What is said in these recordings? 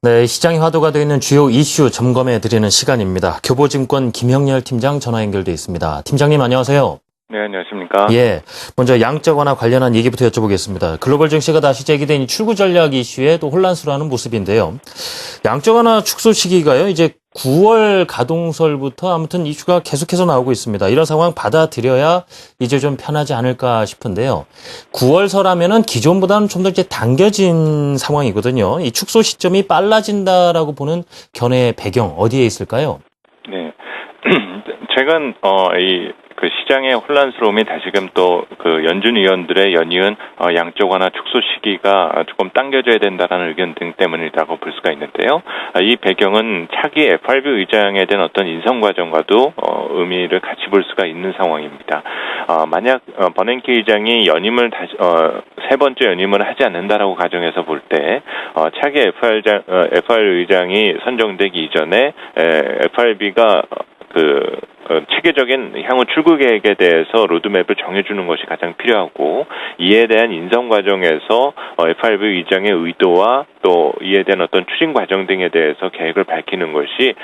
네, 시장이 화두가 되어 있는 주요 이슈 점검해 드리는 시간입니다. 교보증권 김형렬 팀장 전화 연결돼 있습니다. 팀장님 안녕하세요. 네, 안녕하십니까. 예, 먼저 양적 완화 관련한 얘기부터 여쭤보겠습니다. 글로벌 증시가 다시 제기된 이 출구 전략 이슈에 또 혼란스러워하는 모습인데요. 양적 완화 축소 시기가요, 이제 9월 가동설부터 아무튼 이슈가 계속해서 나오고 있습니다. 이런 상황 받아들여야 이제 좀 편하지 않을까 싶은데요. 9월설하면은 기존보다는 좀 더 이제 당겨진 상황이거든요. 이 축소 시점이 빨라진다라고 보는 견해의 배경 어디에 있을까요? 네. 최근, 그 시장의 혼란스러움이 다시금 또 그 연준 위원들의 연이은 양적 완화 축소 시기가 조금 당겨져야 된다라는 의견 등 때문이라고 볼 수가 있는데요. 이 배경은 차기 FRB 의장에 대한 어떤 인선 과정과도 의미를 같이 볼 수가 있는 상황입니다. 만약 버냉키 의장이 연임을 다시 세 번째 연임을 하지 않는다라고 가정해서 볼 때 차기 FR 의장이 선정되기 이전에 FRB가 체계적인 향후 출구 계획에 대해서 로드맵을 정해주는 것이 가장 필요하고, 이에 대한 인선 과정에서 FRB 의장의 의도와 또 이에 대한 어떤 추진 과정 등에 대해서 계획을 밝히는 것이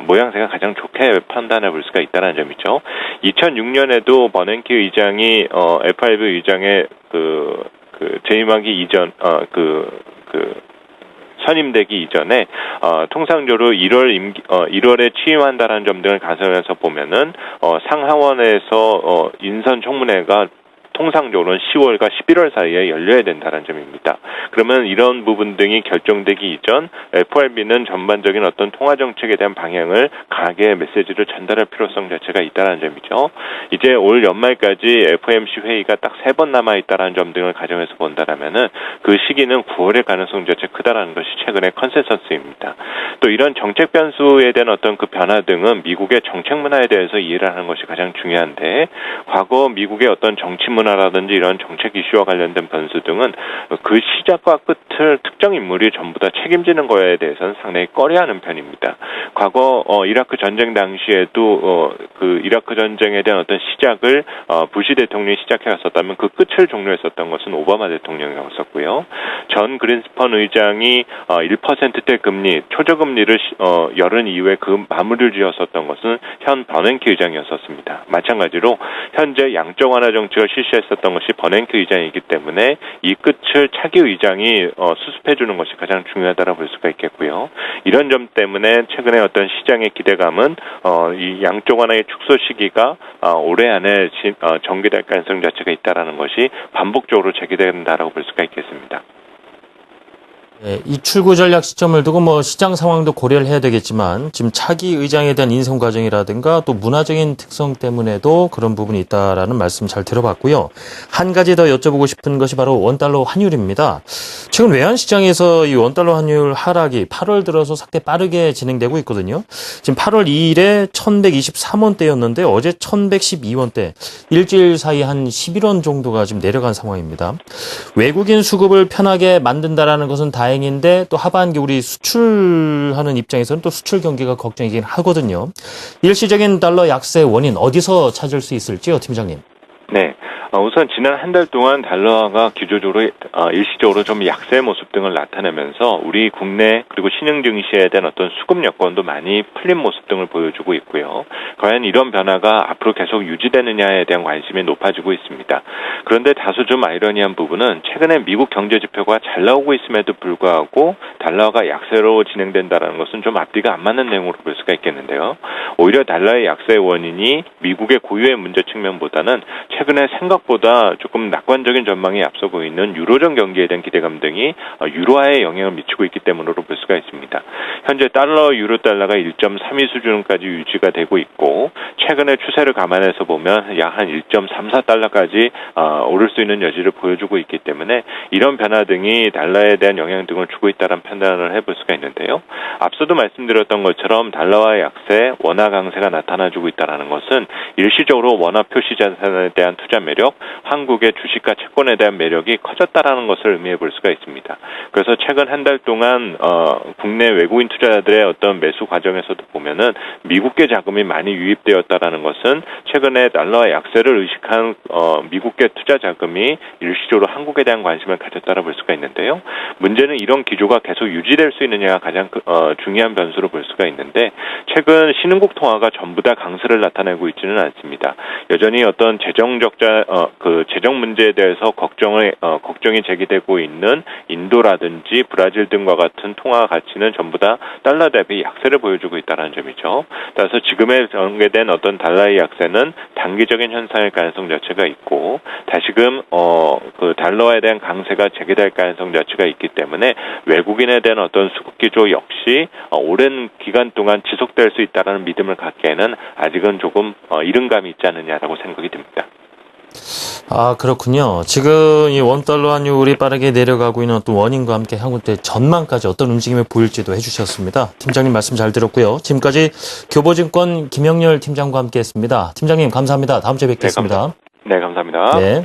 모양새가 가장 좋게 판단해 볼 수가 있다는 점이죠. 2006년에도 버냉키 의장이 FRB 의장의 재임하기 이전 선임되기 이전에 통상적으로 1월에 취임한다는 점 등을 가정해서 보면은 상하원에서 인선 청문회가 통상적으로는 10월과 11월 사이에 열려야 된다는 점입니다. 그러면 이런 부분 등이 결정되기 이전 FRB는 전반적인 어떤 통화 정책에 대한 방향을 강하게 메시지를 전달할 필요성 자체가 있다는 점이죠. 이제 올 연말까지 FOMC 회의가 딱 3번 남아 있다는 점 등을 가정해서 본다라면은 그 시기는 9월의 가능성 자체 크다라는 것이 최근의 컨센서스입니다. 또 이런 정책 변수에 대한 어떤 그 변화 등은 미국의 정책 문화에 대해서 이해를 하는 것이 가장 중요한데, 과거 미국의 어떤 정치 문화라든지 이런 정책 이슈와 관련된 변수 등은 그 시작과 끝을 특정 인물이 전부 다 책임지는 거에 대해서는 상당히 꺼려하는 편입니다. 과거 이라크 전쟁 당시에도 그 이라크 전쟁에 대한 어떤 시작을 부시 대통령이 시작해왔었다면 그 끝을 종료했었던 것은 오바마 대통령이었었고요. 전 그린스펀 의장이 1%대 금리, 초저금리를 열은 이후에 그 마무리를 지었었던 것은 현 버냉키 의장이었었습니다. 마찬가지로 현재 양적 완화 정책을 실시했었던 것이 버냉키 의장이기 때문에 이 끝을 차기 의장이 수습해주는 것이 가장 중요하다고 볼 수가 있겠고요. 이런 점 때문에 최근에 어떤 시장의 기대감은 이 양적 완화의 축소 시기가 올해 안에 전개될 가능성 자체가 있다라는 것이 반복적으로 제기된다라고 볼 수가 있겠습니다. 네, 이 출구 전략 시점을 두고 시장 상황도 고려를 해야 되겠지만, 지금 차기 의장에 대한 인선 과정이라든가 또 문화적인 특성 때문에도 그런 부분이 있다라는 말씀 잘 들어봤고요. 한 가지 더 여쭤보고 싶은 것이 바로 원달러 환율입니다. 최근 외환 시장에서 이 원달러 환율 하락이 8월 들어서 상당히 빠르게 진행되고 있거든요. 지금 8월 2일에 1123원대였는데 어제 1112원대, 일주일 사이 한 11원 정도가 지금 내려간 상황입니다. 외국인 수급을 편하게 만든다라는 것은 다행인데, 또 하반기 우리 수출하는 입장에서는 또 수출 경기가 걱정이긴 하거든요. 일시적인 달러 약세 원인 어디서 찾을 수 있을지요, 팀장님? 네. 우선 지난 한 달 동안 달러가 기조적으로 일시적으로 좀 약세 모습 등을 나타내면서 우리 국내 그리고 신흥 증시에 대한 어떤 수급 여건도 많이 풀린 모습 등을 보여주고 있고요. 과연 이런 변화가 앞으로 계속 유지되느냐에 대한 관심이 높아지고 있습니다. 그런데 다소 좀 아이러니한 부분은 최근에 미국 경제 지표가 잘 나오고 있음에도 불구하고 달러가 약세로 진행된다는 것은 좀 앞뒤가 안 맞는 내용으로 볼 수가 있겠는데요. 오히려 달러의 약세 원인이 미국의 고유의 문제 측면보다는 최근에 생각보다 조금 낙관적인 전망이 앞서고 있는 유로존 경기에 대한 기대감 등이 유로화에 영향을 미치고 있기 때문으로 볼 수가 있습니다. 현재 달러, 유로 달러가 1.32 수준까지 유지가 되고 있고, 최근의 추세를 감안해서 보면 약 한 1.34달러까지 오를 수 있는 여지를 보여주고 있기 때문에 이런 변화 등이 달러에 대한 영향 등을 주고 있다는 판단을 해볼 수가 있는데요. 앞서도 말씀드렸던 것처럼 달러와의 약세, 원화 강세가 나타나주고 있다는 것은 일시적으로 원화 표시 자산에 대한 투자 매력, 한국의 주식과 채권에 대한 매력이 커졌다라는 것을 의미해 볼 수가 있습니다. 그래서 최근 한 달 동안 국내 외국인 투자자들의 어떤 매수 과정에서도 보면은 미국계 자금이 많이 유입되었다라는 것은 최근에 달러와 약세를 의식한 미국계 투자 자금이 일시적으로 한국에 대한 관심을 가졌다라 볼 수가 있는데요. 문제는 이런 기조가 계속 유지될 수 있느냐가 가장 중요한 변수로 볼 수가 있는데 최근 신흥국 통화가 전부 다 강세를 나타내고 있지는 않습니다. 여전히 어떤 재정 적자 재정 문제에 대해서 걱정이 제기되고 있는 인도라든지 브라질 등과 같은 통화 가치는 전부 다 달러 대비 약세를 보여주고 있다는 점이죠. 따라서 지금에 전개된 어떤 달러의 약세는 단기적인 현상일 가능성 자체가 있고 다시금 달러에 대한 강세가 재개될 가능성 자체가 있기 때문에 외국인에 대한 어떤 수급 기조 역시 오랜 기간 동안 지속될 수 있다는 믿음을 갖기에는 아직은 조금 이른 감이 있지 않느냐라고 생각이 듭니다. 아, 그렇군요. 지금 이 원달러 환율이 빠르게 내려가고 있는 어떤 원인과 함께 한국의 전망까지 어떤 움직임을 보일지도 해주셨습니다. 팀장님 말씀 잘 들었고요. 지금까지 교보증권 김영렬 팀장과 함께 했습니다. 팀장님 감사합니다. 다음 주에 뵙겠습니다. 네, 감사합니다. 네.